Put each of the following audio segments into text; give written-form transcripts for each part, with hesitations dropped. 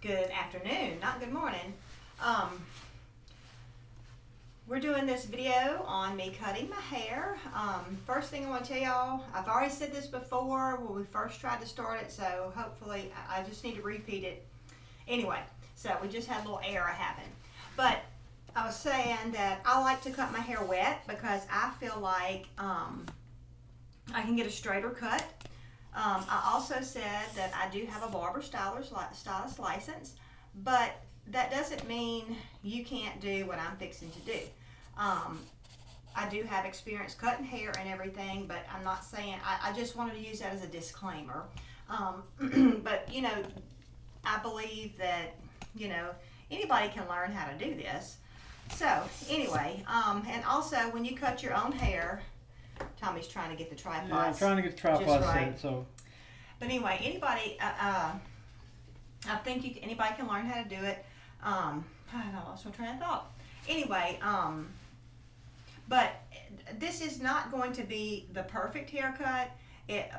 good afternoon, not good morning. We're doing this video on me cutting my hair. First thing I want to tell y'all, I've already said this before when we first tried to start it, so hopefully I just need to repeat it. Anyway, so we just had a little error happen. But I was saying that I like to cut my hair wet because I feel like I can get a straighter cut. I also said that I do have a barber stylist license, but that doesn't mean you can't do what I'm fixing to do. I do have experience cutting hair and everything, but I'm not saying, I just wanted to use that as a disclaimer. But, you know, I believe that, you know, anybody can learn how to do this. So, anyway, and also when you cut your own hair, Tommy's trying to get the tripod. Yeah, I'm trying to get the tripod set, so. But anyway, anybody, I think anybody can learn how to do it. I lost my train of thought. Anyway, but this is not going to be the perfect haircut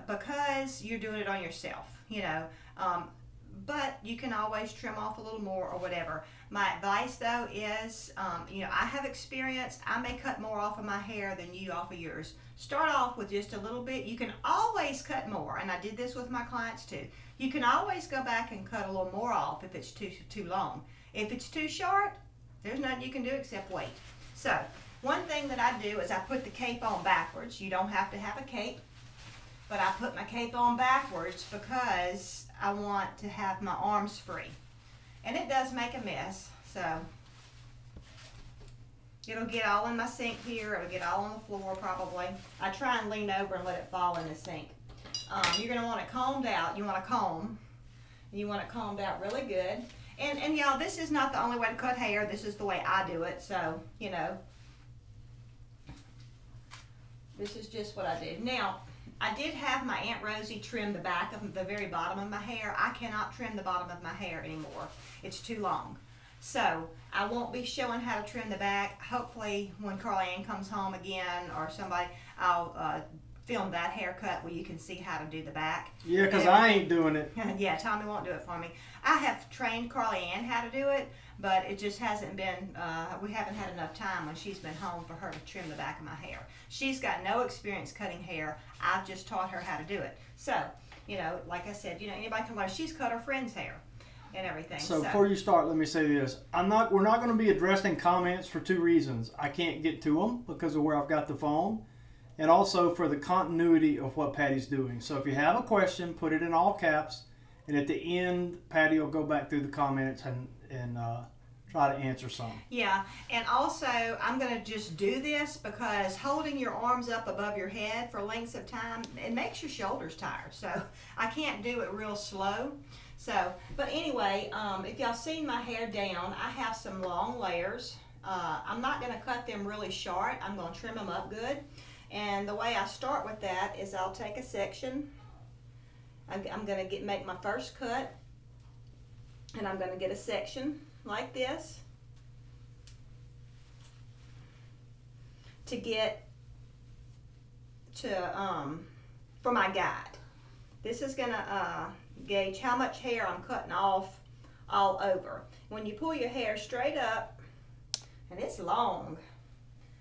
because you're doing it on yourself, you know. But you can always trim off a little more or whatever. My advice though is, you know, I have experience. I may cut more off of my hair than you off of yours. Start off with just a little bit. You can always cut more, and I did this with my clients too. You can always go back and cut a little more off if it's too long. If it's too short, there's nothing you can do except wait. So one thing that I do is I put the cape on backwards. You don't have to have a cape, but I put my cape on backwards because I want to have my arms free. And it does make a mess, so it'll get all in my sink here. It'll get all on the floor probably. I try and lean over and let it fall in the sink. You're going to want it combed out. You want to comb. You want it combed out really good. And y'all, this is not the only way to cut hair. This is the way I do it. So, you know, this is just what I do. Now, I did have my Aunt Rosie trim the back of the very bottom of my hair. I cannot trim the bottom of my hair anymore. It's too long. So I won't be showing how to trim the back. Hopefully when Carly Ann comes home again or somebody, I'll film that haircut where you can see how to do the back. Yeah, because I ain't doing it. Yeah, Tommy won't do it for me. I have trained Carly Ann how to do it, but it just hasn't been, we haven't had enough time when she's been home for her to trim the back of my hair. She's got no experience cutting hair. I've just taught her how to do it. So, you know, like I said, you know, anybody can learn. She's cut her friend's hair and everything. So before you start, let me say this. We're not going to be addressing comments for two reasons. I can't get to them because of where I've got the phone, and also for the continuity of what Patty's doing. So if you have a question, put it in all caps, and at the end, Patty will go back through the comments and try to answer some. Yeah, and also I'm going to just do this because holding your arms up above your head for lengths of time, it makes your shoulders tired. So I can't do it real slow. So, but anyway, if y'all seen my hair down, I have some long layers. I'm not going to cut them really short. I'm going to trim them up good. And the way I start with that is I'll take a section. I'm going to make my first cut, and I'm going to get a section like this to get to for my guide. This is going to gauge how much hair I'm cutting off all over. When you pull your hair straight up, and it's long.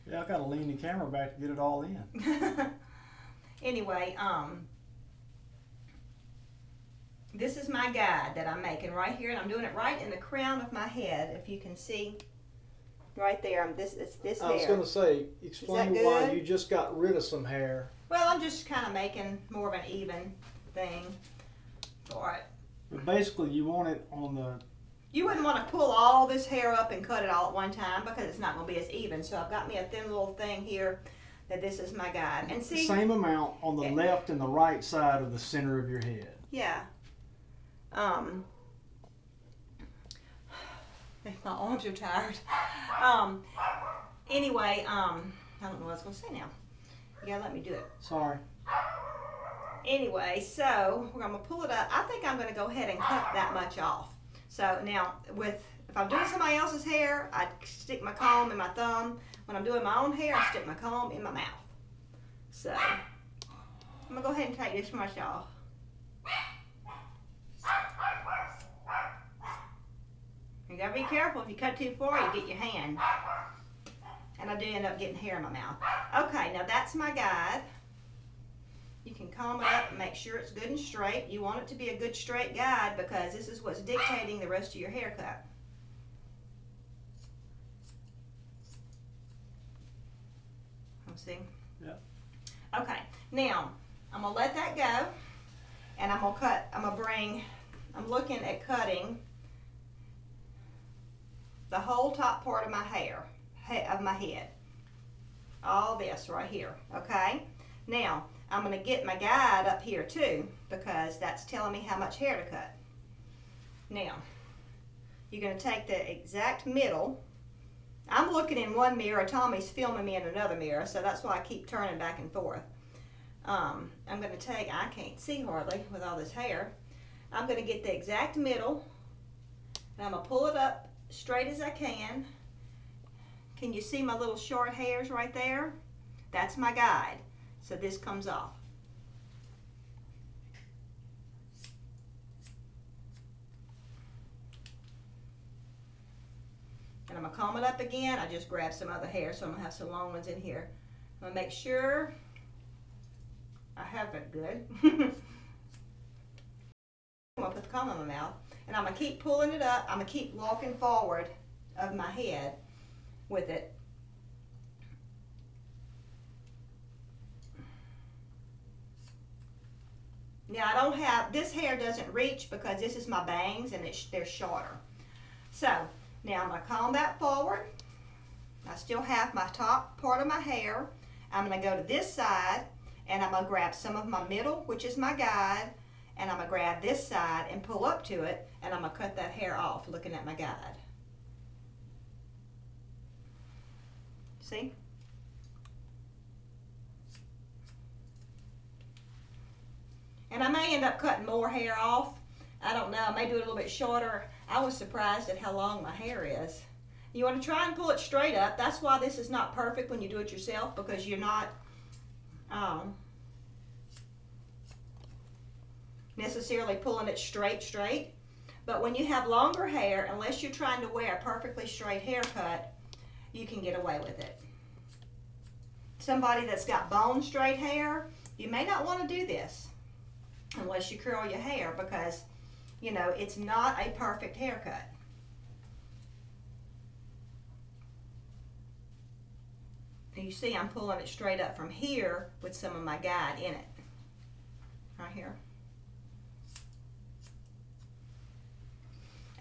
Yeah, I got to lean the camera back to get it all in. Anyway, this is my guide that I'm making right here, and I'm doing it right in the crown of my head. If you can see, right there. It's this hair. I was going to say, explain why you just got rid of some hair. Well, I'm just kind of making more of an even thing for it. But basically, you want it on the. You wouldn't want to pull all this hair up and cut it all at one time because it's not going to be as even. So I've got me a thin little thing here that this is my guide. And see, same amount on the left and the right side of the center of your head. Yeah. My arms are tired. Anyway, I don't know what I was going to say now. You gotta let me do it. Sorry. Anyway, so we're gonna pull it up. I think I'm gonna go ahead and cut that much off. So now, if I'm doing somebody else's hair, I stick my comb in my thumb. When I'm doing my own hair, I stick my comb in my mouth. So I'm gonna go ahead and take this much off. gotta be careful. If you cut too far, you get your hand. And I do end up getting hair in my mouth. Okay, now that's my guide. You can comb it up and make sure it's good and straight. You want it to be a good straight guide because this is what's dictating the rest of your haircut. See? Yeah. Okay, now I'm gonna let that go, and I'm gonna cut. I'm looking at cutting the whole top part of my hair, of my head. All this right here. Okay. Now I'm gonna get my guide up here too because that's telling me how much hair to cut. Now you're gonna take the exact middle. I'm looking in one mirror, Tommy's filming me in another mirror, so that's why I keep turning back and forth. I'm going to take, I can't see hardly with all this hair. I'm going to get the exact middle, and I'm going to pull it up straight as I can. Can you see my little short hairs right there? That's my guide. So this comes off. And I'm going to comb it up again. I just grabbed some other hair, so I'm going to have some long ones in here. I'm going to make sure I have it good. I'm going to put the comb in my mouth. And I'm going to keep pulling it up. I'm going to keep walking forward of my head with it. Now I don't have, this hair doesn't reach because this is my bangs and they're shorter. So now I'm going to comb that forward. I still have my top part of my hair. I'm going to go to this side and I'm going to grab some of my middle, which is my guide, and I'm going to grab this side and pull up to it, and I'm going to cut that hair off looking at my guide. See? And I may end up cutting more hair off. I don't know. I may do it a little bit shorter. I was surprised at how long my hair is. You want to try and pull it straight up. That's why this is not perfect when you do it yourself, because you're not necessarily pulling it straight. But when you have longer hair, unless you're trying to wear a perfectly straight haircut, you can get away with it. Somebody that's got bone straight hair, you may not want to do this unless you curl your hair, because you know it's not a perfect haircut. And you see I'm pulling it straight up from here with some of my guide in it. Right here.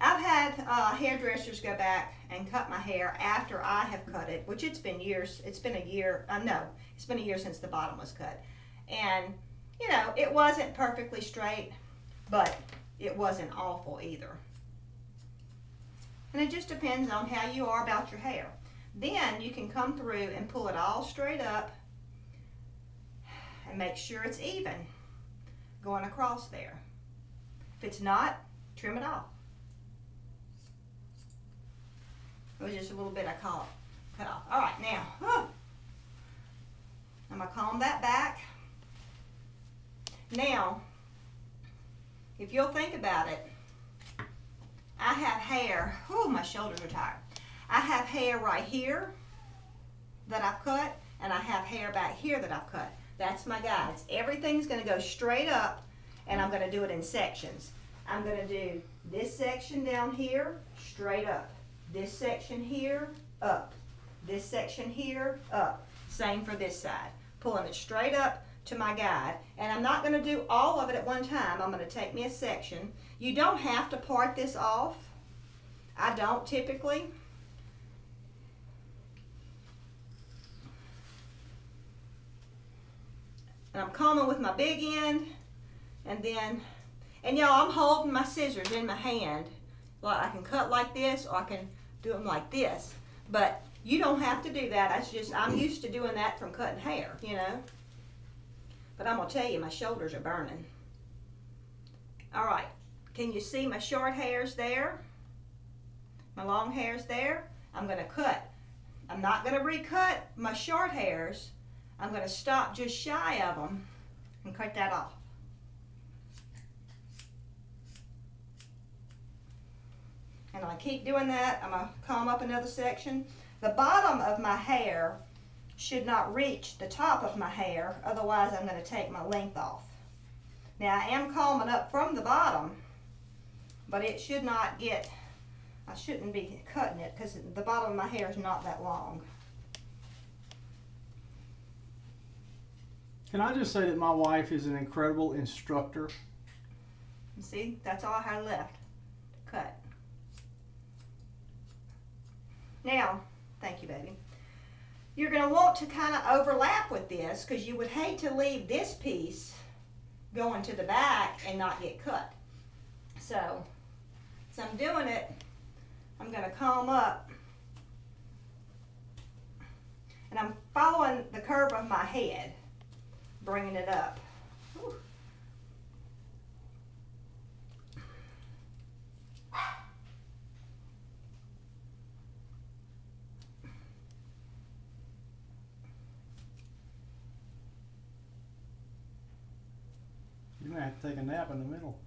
I've had hairdressers go back and cut my hair after I have cut it, which it's been years. It's been a year. No, it's been a year since the bottom was cut. And, you know, it wasn't perfectly straight, but it wasn't awful either. And it just depends on how you are about your hair. Then you can come through and pull it all straight up and make sure it's even going across there. If it's not, trim it off. It was just a little bit I cut off. All right, now, I'm going to comb that back. Now, if you'll think about it, I have hair, my shoulders are tired. I have hair right here that I've cut, and I have hair back here that I've cut. That's my guides. Everything's going to go straight up, and I'm going to do it in sections. I'm going to do this section down here, straight up. This section here, up. This section here, up. Same for this side. Pulling it straight up to my guide. And I'm not going to do all of it at one time. I'm going to take me a section. You don't have to part this off. I don't typically. And I'm combing with my big end, and then, and y'all, I'm holding my scissors in my hand. Like I can cut like this, or I can do them like this. But you don't have to do that. That's just, I'm used to doing that from cutting hair, you know. But I'm gonna tell you, my shoulders are burning. All right, can you see my short hairs there? My long hairs there? I'm gonna cut. I'm not gonna recut my short hairs. I'm going to stop just shy of them and cut that off. And I keep doing that. I'm going to comb up another section. The bottom of my hair should not reach the top of my hair, otherwise I'm going to take my length off. Now I am combing up from the bottom, but it should not get, I shouldn't be cutting it because the bottom of my hair is not that long. Can I just say that my wife is an incredible instructor? See, that's all I had left to cut. Now, thank you, baby. You're going to want to kind of overlap with this because you would hate to leave this piece going to the back and not get cut. So, as I'm doing it, I'm going to comb up and I'm following the curve of my head, bringing it up. Whew. You're going to have to take a nap in the middle.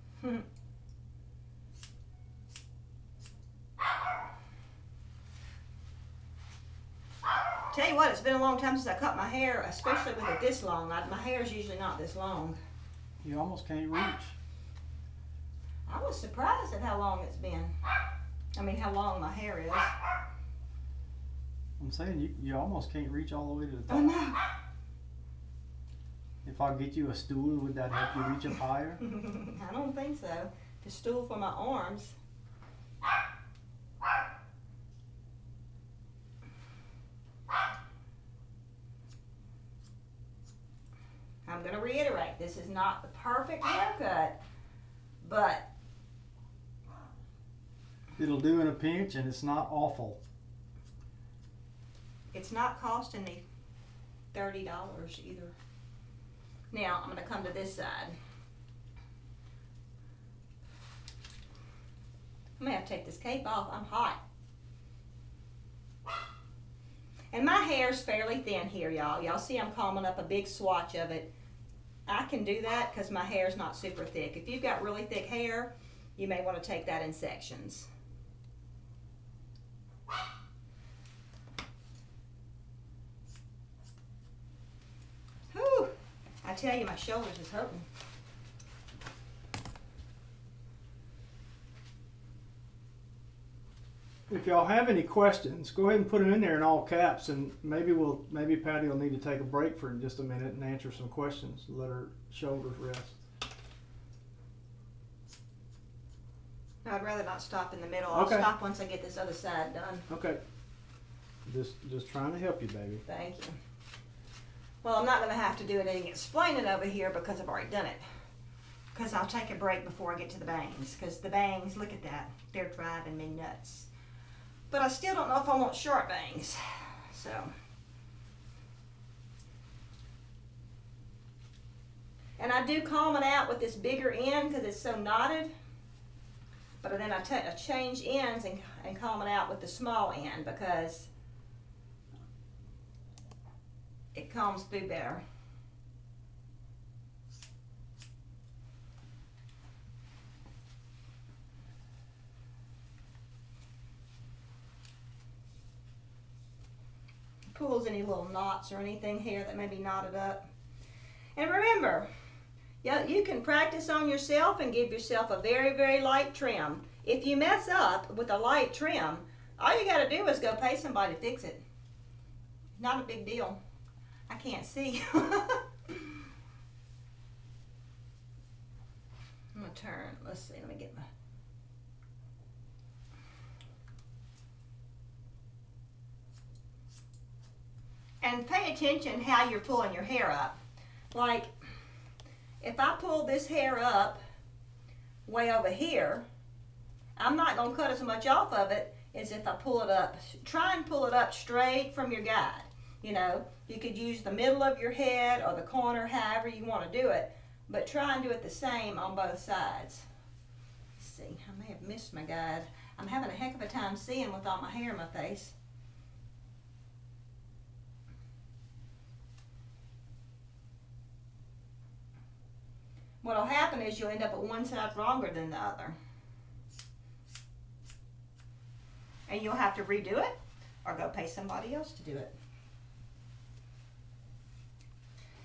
Tell you what, it's been a long time since I cut my hair, especially with it this long. My hair is usually not this long. You almost can't reach. I was surprised at how long it's been. I mean, how long my hair is. I'm saying you almost can't reach all the way to the top. Oh no. If I get you a stool, would that help you reach up higher? I don't think so. The stool for my arms. I'm going to reiterate, this is not the perfect haircut, but It'll do in a pinch, and it's not awful. it's not costing me $30 either. Now, I'm going to come to this side. I may have to take this cape off. I'm hot. And my hair's fairly thin here, y'all. Y'all see I'm combing up a big swatch of it. I can do that because my hair's not super thick. If you've got really thick hair, you may want to take that in sections. Whew. I tell you, my shoulders is hurting. If y'all have any questions, go ahead and put them in there in all caps, and maybe Patty will need to take a break for just a minute and answer some questions. Let her shoulders rest. I'd rather not stop in the middle. I'll stop once I get this other side done. Okay. Just trying to help you, baby. Thank you. Well, I'm not going to have to do any explaining over here because I've already done it. Because I'll take a break before I get to the bangs. Because the bangs, look at that, they're driving me nuts. But I still don't know if I want short bangs. So. And I do comb it out with this bigger end because it's so knotted. But then I change ends and comb it out with the small end because it combs through better. Pulls any little knots or anything here that may be knotted up. And remember, you can practice on yourself and give yourself a very, very light trim. If you mess up with a light trim, all you got to do is go pay somebody to fix it. Not a big deal. I can't see. I'm going to turn. Let's see. Let me get my... And pay attention how you're pulling your hair up. Like, if I pull this hair up way over here, I'm not going to cut as much off of it as if I pull it up. Try and pull it up straight from your guide. You know, you could use the middle of your head or the corner, however you want to do it. But try and do it the same on both sides. Let's see, I may have missed my guide. I'm having a heck of a time seeing with all my hair in my face. What'll happen is you'll end up with one side longer than the other. and you'll have to redo it or go pay somebody else to do it.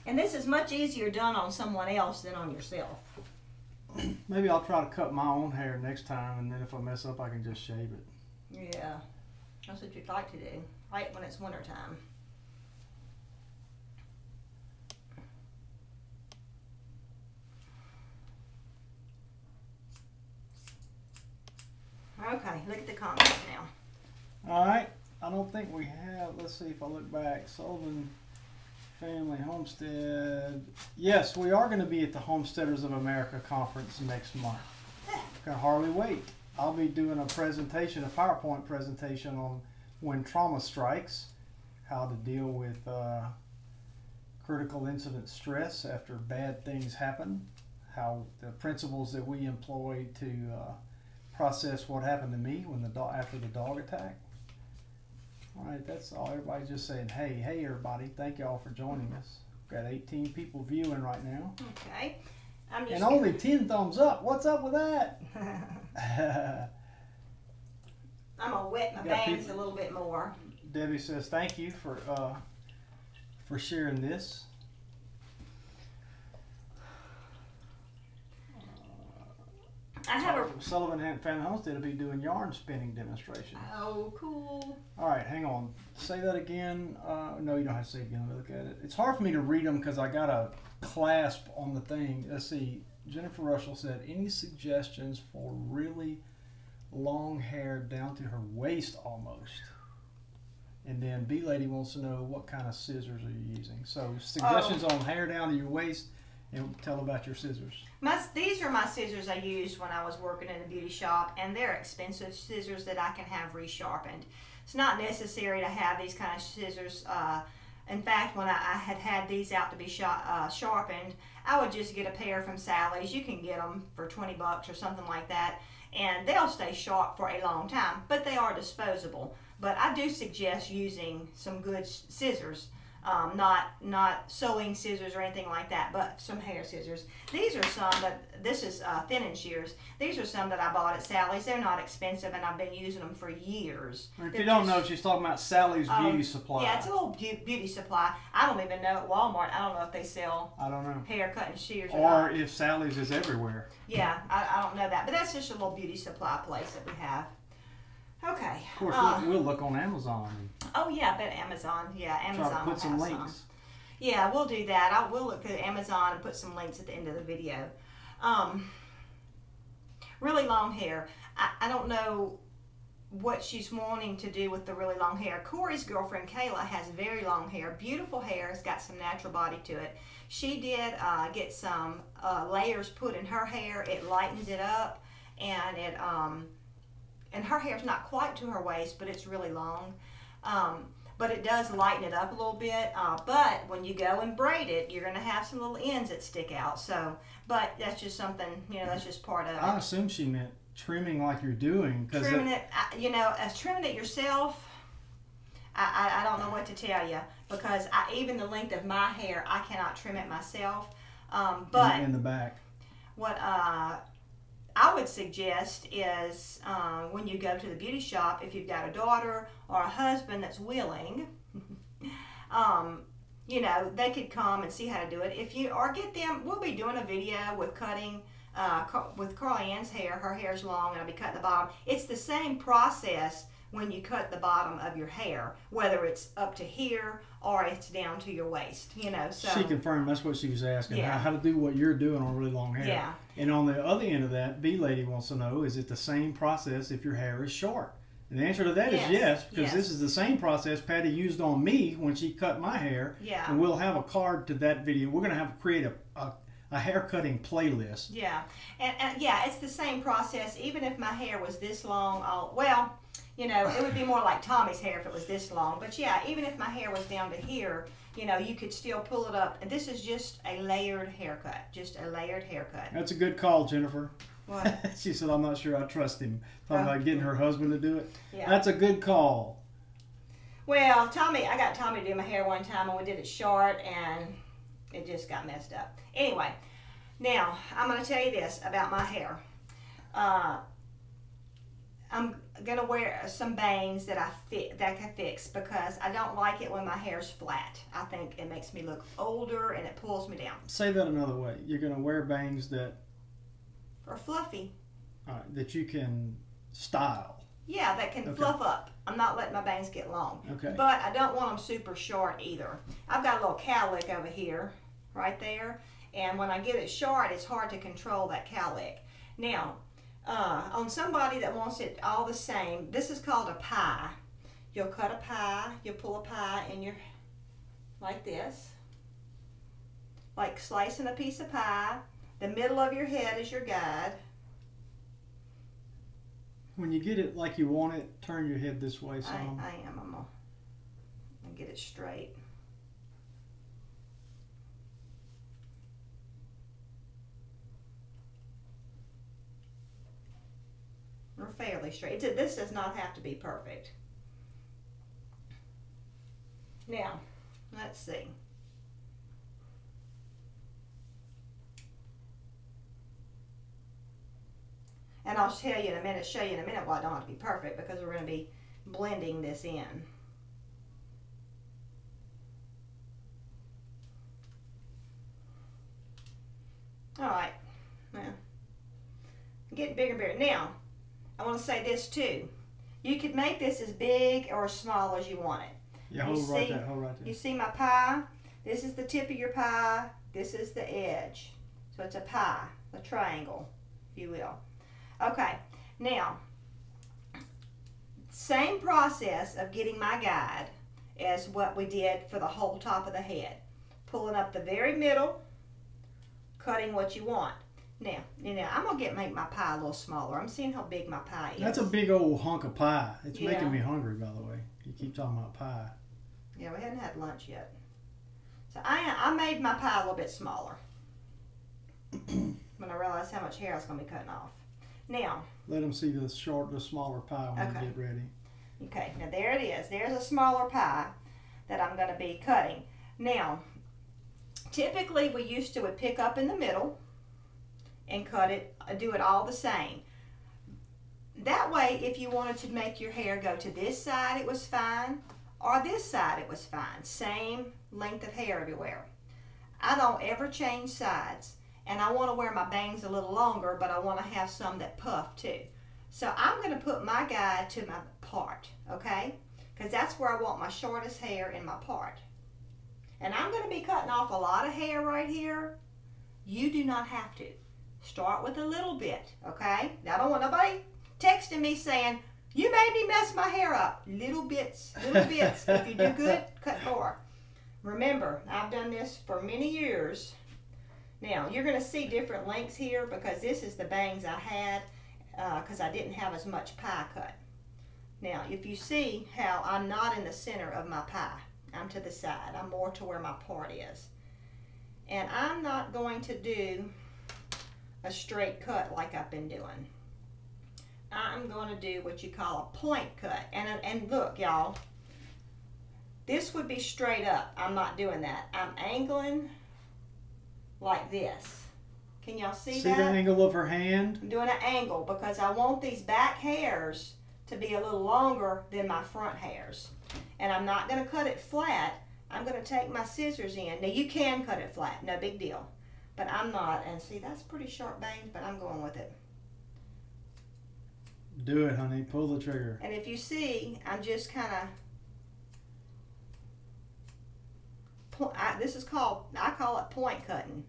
And this is much easier done on someone else than on yourself. Maybe I'll try to cut my own hair next time, and then if I mess up, I can just shave it. Yeah, that's what you'd like to do, right when it's winter time. Okay, look at the comments now. All right, I don't think we have, let's see if I look back, Sullivan Family Homestead. Yes, we are going to be at the Homesteaders of America Conference next month. Can hardly wait. I'll be doing a presentation, a PowerPoint presentation on when trauma strikes, how to deal with critical incident stress after bad things happen, how the principles that we employ to process what happened to me when after the dog attack. All right, that's all. Everybody's just saying, hey, everybody, thank y'all for joining us. We've got 18 people viewing right now. Okay. And only 10 thumbs up. What's up with that? I'm going to wet my bangs a little bit more. Debbie says, thank you for sharing this. I have a Sullivan Family Homestead will be doing yarn spinning demonstration. Oh, cool. All right, hang on. Say that again. No, you don't have to say it again. Let me look at it. It's hard for me to read them because I got a clasp on the thing. Let's see. Jennifer Russell said, any suggestions for really long hair down to her waist almost? And then B Lady wants to know what kind of scissors are you using. So suggestions on hair down to your waist, and tell about your scissors. These are my scissors I used when I was working in a beauty shop, and they're expensive scissors that I can have resharpened. It's not necessary to have these kind of scissors. In fact, when I had these out to be sharpened, I would just get a pair from Sally's. You can get them for 20 bucks or something like that, and they'll stay sharp for a long time, but they are disposable. But I do suggest using some good scissors. Not sewing scissors or anything like that, but some hair scissors. These are some that, this is thin and shears. These are some that I bought at Sally's. They're not expensive, and I've been using them for years. If you don't know, she's talking about Sally's Beauty Supply. Yeah, it's a little beauty supply. I don't even know at Walmart. I don't know if they sell hair cut and shears or not. If Sally's is everywhere. Yeah, I don't know that. But that's just a little beauty supply place that we have. Okay. Of course, we'll look on Amazon. Oh yeah, but Amazon. Yeah, Amazon. Try to put some links. Yeah, we'll do that. We'll look at Amazon and put some links at the end of the video. Really long hair. I don't know what she's wanting to do with the really long hair. Corey's girlfriend Kayla has very long hair, beautiful hair. It's got some natural body to it. She did get some layers put in her hair. It lightens it up, and it and her hair's not quite to her waist, but it's really long. But it does lighten it up a little bit. But when you go and braid it, you're going to have some little ends that stick out. So, but that's just something, that's just part of it. I assume she meant trimming like you're doing. Trimming it, as trimming it yourself, I don't know what to tell you, because even the length of my hair, I cannot trim it myself. But in the back. What I would suggest is when you go to the beauty shop, if you've got a daughter or a husband that's willing, they could come and see how to do it. Or get them, we'll be doing a video with cutting, with Carly Ann's hair. Her hair's long and I'll be cutting the bottom. It's the same process when you cut the bottom of your hair, whether it's up to here or it's down to your waist, so. She confirmed that's what she was asking, yeah. how to do what you're doing on really long hair. Yeah. And on the other end of that, B Lady wants to know, is it the same process if your hair is short? And the answer to that is yes, because this is the same process Patty used on me when she cut my hair. Yeah. And we'll have a card to that video. We're going to create a hair cutting playlist. Yeah. And it's the same process. Even if my hair was this long, it would be more like Tommy's hair if it was this long. But yeah, even if my hair was down to here, you could still pull it up. And this is just a layered haircut. Just a layered haircut. That's a good call, Jennifer. What? She said, I'm not sure I trust him. Talking about getting her husband to do it. Yeah. That's a good call. Well, I got Tommy to do my hair one time, and we did it short, and it just got messed up. Anyway, now, I'm going to tell you this about my hair. I'm gonna wear some bangs that I can fix because I don't like it when my hair's flat. I think it makes me look older and it pulls me down. Say that another way. You're gonna wear bangs that Or fluffy. That you can style. Yeah, that can fluff up. I'm not letting my bangs get long. Okay. But I don't want them super short either. I've got a little cowlick over here, right there. And when I get it short, it's hard to control that cowlick. Now, on somebody that wants it all the same, this is called a pie. You'll cut a pie, you'll pull a pie in your, like this. Like slicing a piece of pie. The middle of your head is your guide. When you get it like you want it, turn your head this way some. I am. I'm gonna get it straight. Or fairly straight. This does not have to be perfect. Now, let's see. And I'll show you in a minute why it don't have to be perfect, because we're going to be blending this in. All right, now, getting bigger and bigger. Now, I want to say this too. You could make this as big or as small as you want it. Yeah, hold right there, hold right there. You see my pie? This is the tip of your pie. This is the edge. So it's a pie, a triangle, if you will. Okay, now, same process of getting my guide as what we did for the whole top of the head. Pulling up the very middle, cutting what you want. Now, I'm going to make my pie a little smaller. I'm seeing how big my pie is. That's a big old hunk of pie. It's making me hungry, by the way. You keep talking about pie. Yeah, we hadn't had lunch yet. So I made my pie a little bit smaller when I realized how much hair I was going to be cutting off. Now, let them see the smaller pie when you get ready. Okay, now there it is. There's a smaller pie that I'm going to be cutting. Now, typically we used to would pick up in the middle and cut it, do it all the same. That way, if you wanted to make your hair go to this side, it was fine, or this side, it was fine. Same length of hair everywhere. I don't ever change sides. And I want to wear my bangs a little longer, but I want to have some that puff too. So I'm going to put my guide to my part, okay? Because that's where I want my shortest hair in my part. And I'm going to be cutting off a lot of hair right here. You do not have to. Start with a little bit, okay? Now, I don't want nobody texting me saying, you made me mess my hair up. Little bits, little bits. If you do good, cut more. Remember, I've done this for many years. Now, you're going to see different lengths here because this is the bangs I had because I didn't have as much pie cut. Now, if you see how I'm not in the center of my pie, I'm to the side. I'm more to where my part is. And I'm not going to do a straight cut like I've been doing. I'm going to do what you call a point cut. And look, y'all, this would be straight up. I'm not doing that. I'm angling like this. Can y'all see that? See the angle of her hand? I'm doing an angle because I want these back hairs to be a little longer than my front hairs. And I'm not going to cut it flat. I'm going to take my scissors in. Now you can cut it flat, no big deal. But I'm not. And see, that's pretty sharp bangs, but I'm going with it. Do it, honey. Pull the trigger. And if you see, I'm just kind of, this is called, I call it point cutting.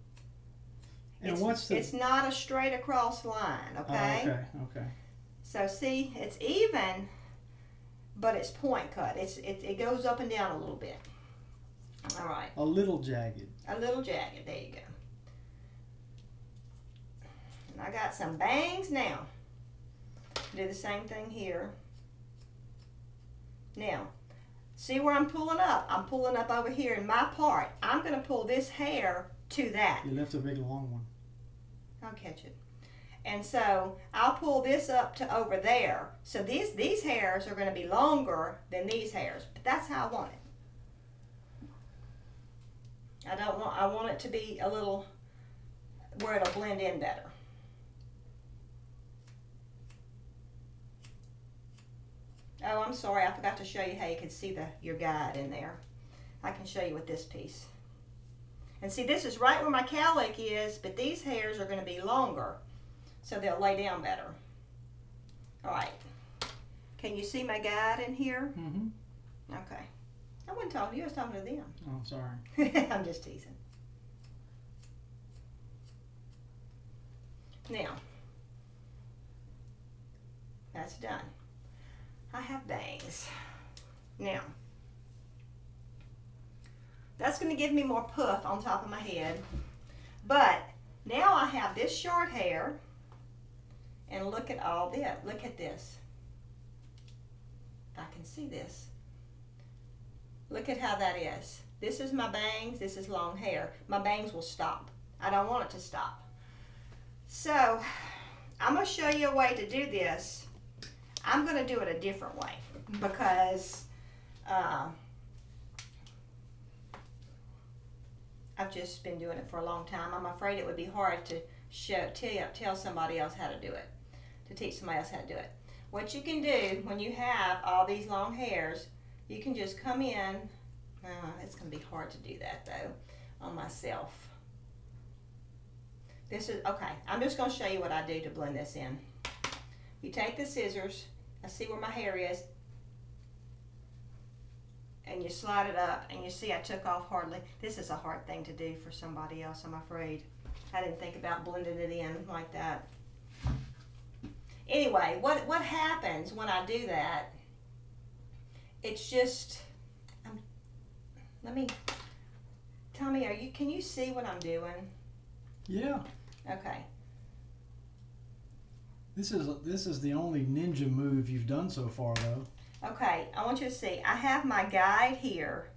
And it's not a straight across line, okay? Oh, okay. So see, it's even, but it's point cut. It goes up and down a little bit. All right. A little jagged. A little jagged, there you go. And I got some bangs now. Do the same thing here. Now, see where I'm pulling up? I'm pulling up over here in my part. I'm going to pull this hair to that. You left a big long one. I'll catch it. And so I'll pull this up to over there. So these hairs are going to be longer than these hairs. But that's how I want it. I want it to be a little where it'll blend in better. Oh, I'm sorry, I forgot to show you how you can see your guide in there. I can show you with this piece. And see, this is right where my cowlick is, but these hairs are going to be longer, so they'll lay down better. All right. Can you see my guide in here? Mm-hmm. Okay. I wasn't talking to you, I was talking to them. Oh, sorry. I'm just teasing. Now, that's done. I have bangs. Now, that's going to give me more puff on top of my head. But now I have this short hair, and look at all this. Look at this. If I can see this. Look at how that is. This is my bangs, this is long hair. My bangs will stop. I don't want it to stop. So, I'm going to show you a way to do this. I'm going to do it a different way because I've just been doing it for a long time. I'm afraid it would be hard to tell somebody else how to do it, to teach somebody else how to do it. What you can do when you have all these long hairs, you can just come in. It's going to be hard to do that though on myself. This is, okay, I'm just going to show you what I do to blend this in. You take the scissors, I see where my hair is, and you slide it up, and you see I took off hardly. This is a hard thing to do for somebody else, I'm afraid. I didn't think about blending it in like that. Anyway, what happens when I do that, it's just, let me, Tommy, can you see what I'm doing? Yeah. Okay. This is the only ninja move you've done so far, though. Okay, I want you to see. I have my guide here,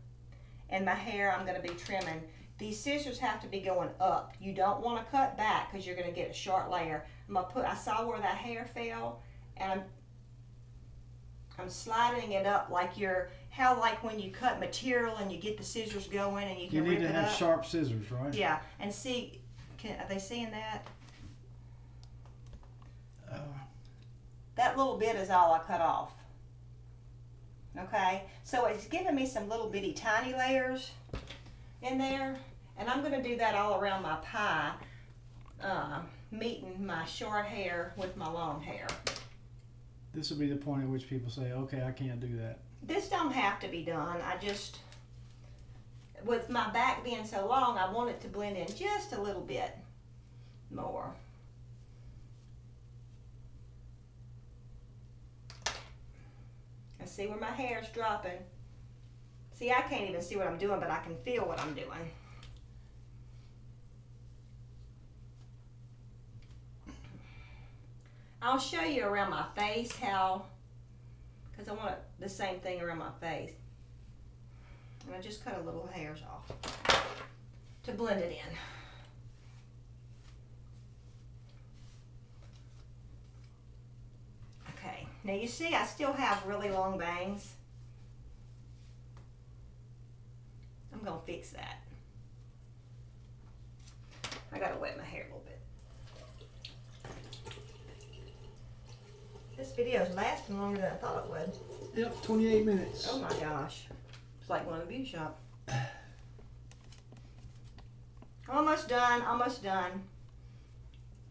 and my hair I'm going to be trimming. These scissors have to be going up. You don't want to cut back because you're going to get a short layer. I saw where that hair fell, and I'm sliding it up like like when you cut material and you get the scissors going and you can rip it up. You need to have sharp scissors, right? Yeah, and see, are they seeing that? That little bit is all I cut off. Okay, so it's giving me some little bitty tiny layers in there, and I'm going to do that all around my pie, meeting my short hair with my long hair. This will be the point at which people say, okay, I can't do that. This don't have to be done. I just, with my back being so long, I want it to blend in just a little bit more. I see where my hair's dropping. See, I can't even see what I'm doing, but I can feel what I'm doing. I'll show you around my face how, because I want the same thing around my face. And I just cut a little hairs off to blend it in. Okay, now you see I still have really long bangs. I'm gonna fix that. I gotta wet my hair a little bit. This video is lasting longer than I thought it would. Yep, 28 minutes. Oh my gosh. It's like one in the beauty shop. Almost done, almost done.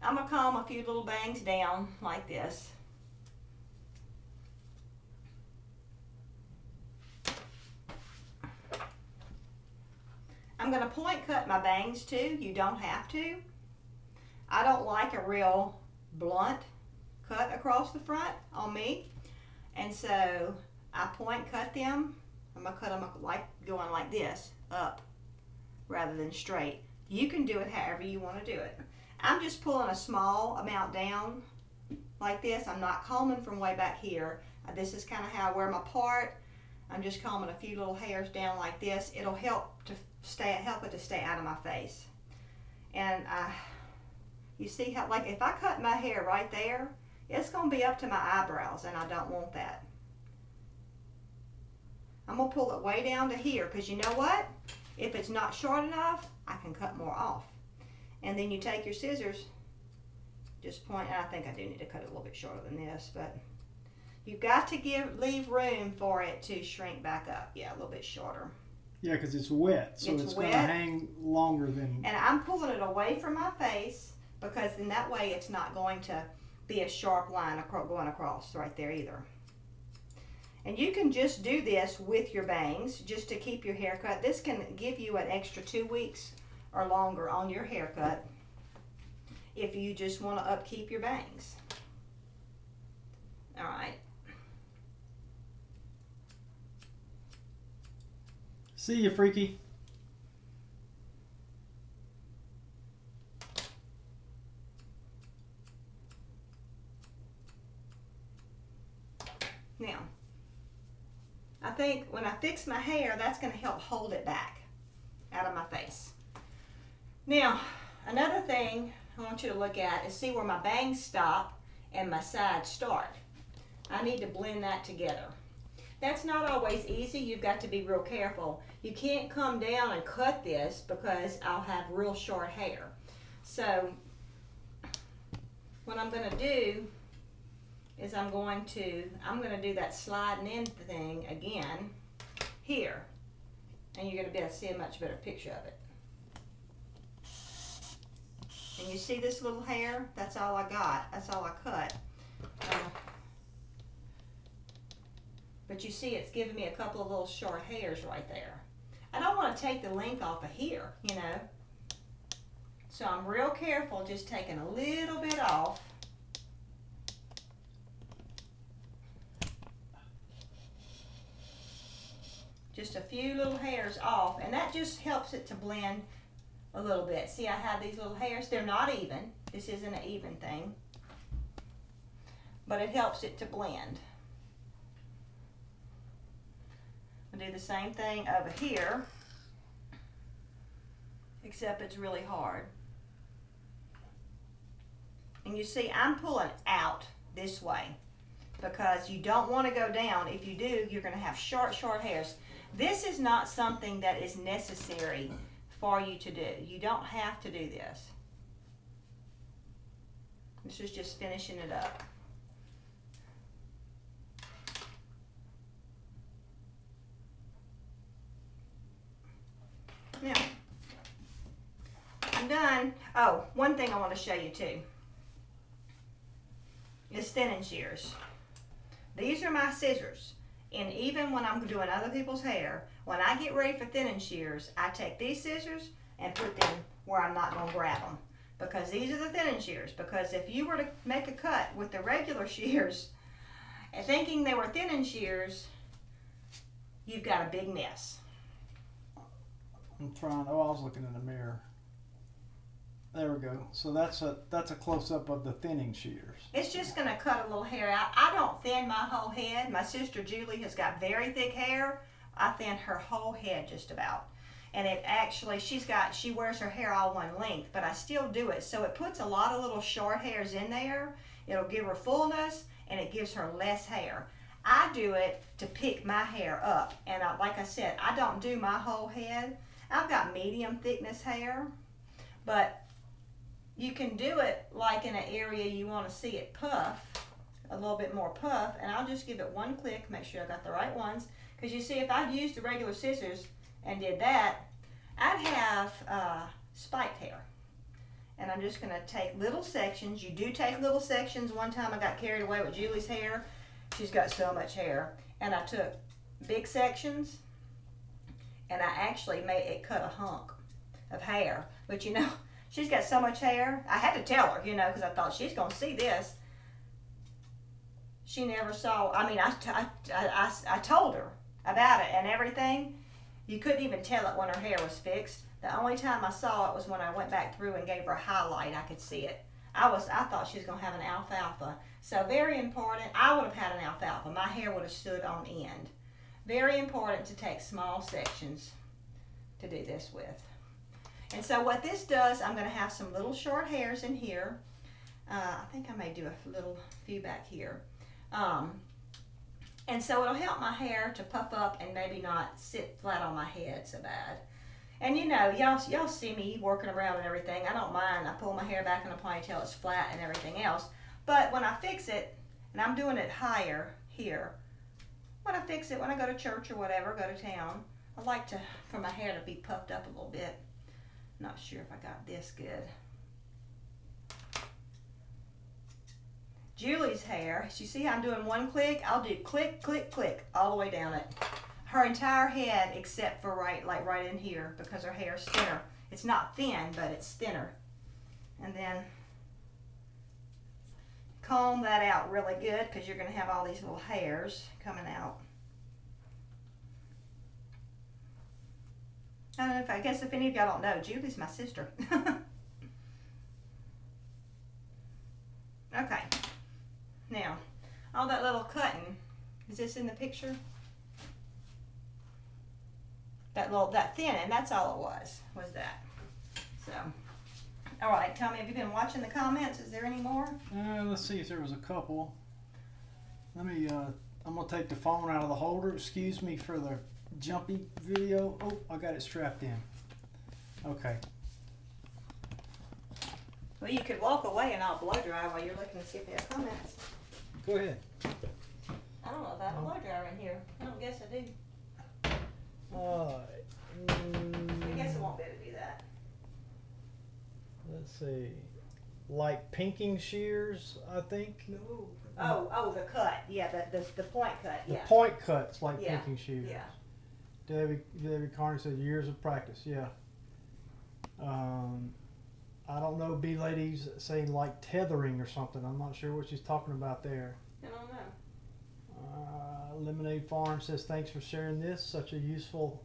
I'm gonna comb a few little bangs down like this. I'm gonna point cut my bangs too. You don't have to. I don't like a real blunt cut across the front on me, and so I point cut them. I'm gonna cut them like going like this, up rather than straight. You can do it however you want to do it. I'm just pulling a small amount down like this. I'm not combing from way back here. This is kind of how I wear my part. I'm just combing a few little hairs down like this. It'll help it to stay out of my face. And you see how, like, if I cut my hair right there, it's going to be up to my eyebrows, and I don't want that. I'm going to pull it way down to here, because you know what? If it's not short enough, I can cut more off. And then you take your scissors, just point, and I think I do need to cut it a little bit shorter than this, but You've got to leave room for it to shrink back up. Yeah, a little bit shorter. Yeah, because it's wet, so it's going to hang longer than... And I'm pulling it away from my face because then that way it's not going to be a sharp line going across right there either. And you can just do this with your bangs just to keep your haircut. This can give you an extra 2 weeks or longer on your haircut if you just want to upkeep your bangs. All right. See you, Freaky. Now, I think when I fix my hair, that's going to help hold it back out of my face. Now, another thing I want you to look at is see where my bangs stop and my sides start. I need to blend that together. That's not always easy. You've got to be real careful. You can't come down and cut this because I'll have real short hair. So what I'm going to do is I'm going to do that sliding in thing again here. And you're going to be able to see a much better picture of it. And you see this little hair? That's all I got. That's all I cut. But you see it's giving me a couple of little short hairs right there. I don't want to take the length off of here, you know. So I'm real careful just taking a little bit off. Just a few little hairs off, and that just helps it to blend a little bit. See, I have these little hairs. They're not even. This isn't an even thing. But it helps it to blend. I'll do the same thing over here, except it's really hard. And you see, I'm pulling out this way because you don't want to go down. If you do, you're going to have short hairs. This is not something that is necessary for you to do. You don't have to do this. This is just finishing it up. Now, I'm done. Oh, one thing I want to show you too is thinning shears. These are my scissors. And even when I'm doing other people's hair, when I get ready for thinning shears, I take these scissors and put them where I'm not going to grab them. Because these are the thinning shears. Because if you were to make a cut with the regular shears, and thinking they were thinning shears, you've got a big mess. I'm trying. Oh, I was looking in the mirror. There we go. So that's a close-up of the thinning shears. It's just going to cut a little hair out. I don't thin my whole head. My sister Julie has got very thick hair. I thin her whole head just about. And it actually, she wears her hair all one length, but I still do it. So it puts a lot of little short hairs in there. It'll give her fullness, and it gives her less hair. I do it to pick my hair up. And like I said, I don't do my whole head. I've got medium thickness hair, but you can do it like in an area you want to see it puff, a little bit more puff, and I'll just give it one click, make sure I got the right ones, because you see if I'd used the regular scissors and did that, I'd have spiked hair. And I'm just going to take little sections. You do take little sections. One time I got carried away with Julie's hair. She's got so much hair. And I took big sections, and I actually made it cut a hunk of hair. But you know, she's got so much hair. I had to tell her, you know, because I thought she's going to see this. She never saw. I mean, I told her about it and everything. You couldn't even tell it when her hair was fixed. The only time I saw it was when I went back through and gave her a highlight. I could see it. I thought she was going to have an alfalfa. So very important. I would have had an alfalfa. My hair would have stood on end. Very important to take small sections to do this with. And so what this does, I'm going to have some little short hairs in here. I think I may do a little few back here. And so it'll help my hair to puff up and maybe not sit flat on my head so bad. And you know, y'all see me working around and everything. I don't mind. I pull my hair back in a ponytail, it's flat and everything else. But when I fix it, and I'm doing it higher here. When I fix it, when I go to church or whatever, go to town, I like for my hair to be puffed up a little bit. Not sure if I got this good. Julie's hair, you see how I'm doing one click? I'll do click, click, click all the way down it. Her entire head except for right in here because her hair's thinner. It's not thin, but it's thinner. And then comb that out really good because you're going to have all these little hairs coming out. I guess if any of y'all don't know, Julie's my sister. Okay. Now, all that little cutting, is this in the picture? That thinning, that's all it was that. So, all right, tell me, have you been watching the comments? Is there any more? Let's see if there was a couple. Let me, I'm gonna take the phone out of the holder. Excuse me for the jumpy video. Oh, I got it strapped in. Okay. Well, you could walk away and I'll blow dry while you're looking to see if you have comments. Go ahead. I don't know if I have a blow dryer in here. I don't guess I do. I guess I won't be able to do that. Let's see. Like pinking shears, I think. Ooh. Oh, the cut. Yeah, the point cut. Yeah. The point cuts like yeah. pinking shears. Yeah. Debbie Carney said years of practice. Yeah. I don't know. B lady's saying like tethering or something. I'm not sure what she's talking about there. I don't know. Lemonade Farm says thanks for sharing this. Such useful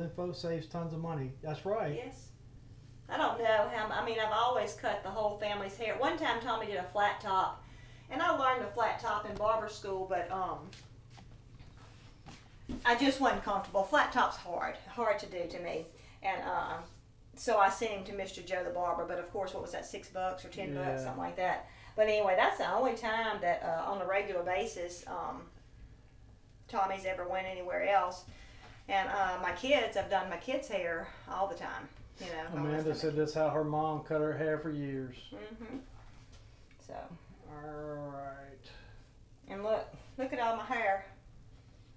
info, saves tons of money. That's right. Yes. I don't know how. I mean, I've always cut the whole family's hair. One time, Tommy did a flat top, and I learned the flat top in barber school, but I just wasn't comfortable. Flat top's hard to do to me, and so I sent him to Mr. Joe the barber. But of course, what was that, $6 or $10, something like that. But anyway, that's the only time that on a regular basis Tommy's ever went anywhere else. And my kids, I've done my kids' hair all the time. You know. Amanda said that's how her mom cut her hair for years. Mm-hmm. So. All right. And look at all my hair.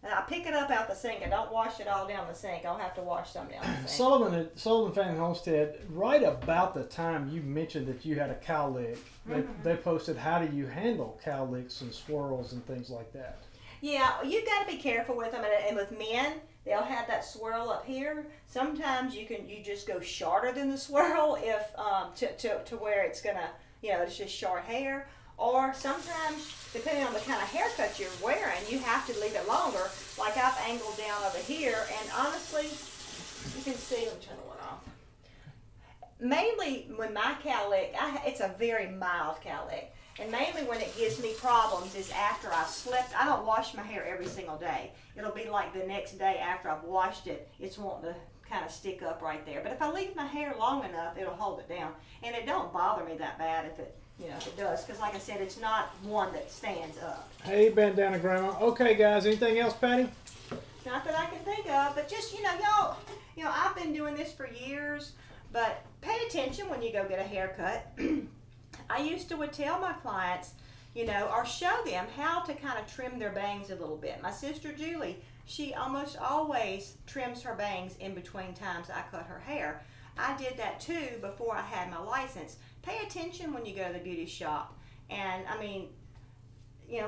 And I pick it up out the sink. I don't wash it all down the sink. I'll have to wash some down the sink. Sullivan Family Homestead, right about the time you mentioned that you had a cowlick, they posted, how do you handle cowlicks and swirls and things like that? Yeah, you got to be careful with them. And with men, they'll have that swirl up here. Sometimes you just go shorter than the swirl if to where it's gonna, it's just short hair. Or sometimes, depending on the kind of haircut you're wearing, you have to leave it longer. Like I've angled down over here, and honestly, you can see, let me turn the one off. Mainly when my cowlick, it's a very mild cowlick. And mainly when it gives me problems is after I slept. I don't wash my hair every single day. It'll be like the next day after I've washed it, it's wanting to kind of stick up right there. But if I leave my hair long enough, it'll hold it down. And it don't bother me that bad if it, if it does. Because like I said, it's not one that stands up. Hey, bandana grandma. Okay, guys, anything else, Patty? Not that I can think of, but just, y'all, I've been doing this for years, but pay attention when you go get a haircut. I used to would tell my clients, or show them how to kind of trim their bangs a little bit. My sister Julie, she almost always trims her bangs in between times I cut her hair. I did that too before I had my license. Pay attention when you go to the beauty shop. And I mean,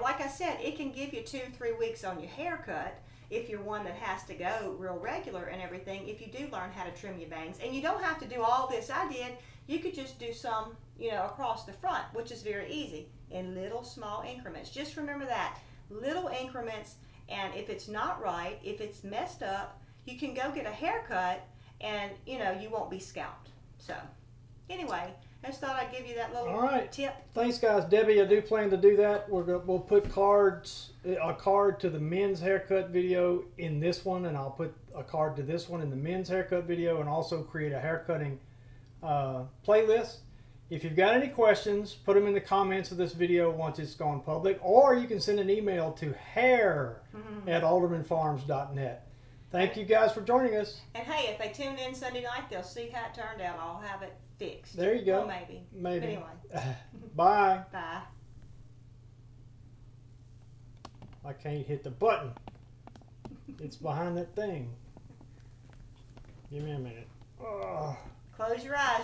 like I said, it can give you 2-3 weeks on your haircut if you're one that has to go real regular and everything, if you do learn how to trim your bangs. And you don't have to do all this I did. You could just do some, across the front, which is very easy, in little small increments. Just remember that, little increments, and if it's not right, if it's messed up, you can go get a haircut and, you won't be scalped. So, anyway, I just thought I'd give you that little tip. Thanks, guys. Debbie, I do plan to do that. We'll put a card to the men's haircut video in this one, and I'll put a card to this one in the men's haircut video, and also create a haircutting playlist. If you've got any questions, put them in the comments of this video once it's gone public, or you can send an email to hair@aldermanfarms.net. Thank you guys for joining us. And hey, if they tune in Sunday night, they'll see how it turned out. I'll have it fixed. There you go. Well, maybe. Maybe. But anyway. Bye. Bye. I can't hit the button. It's behind that thing. Give me a minute. Oh. Close your eyes,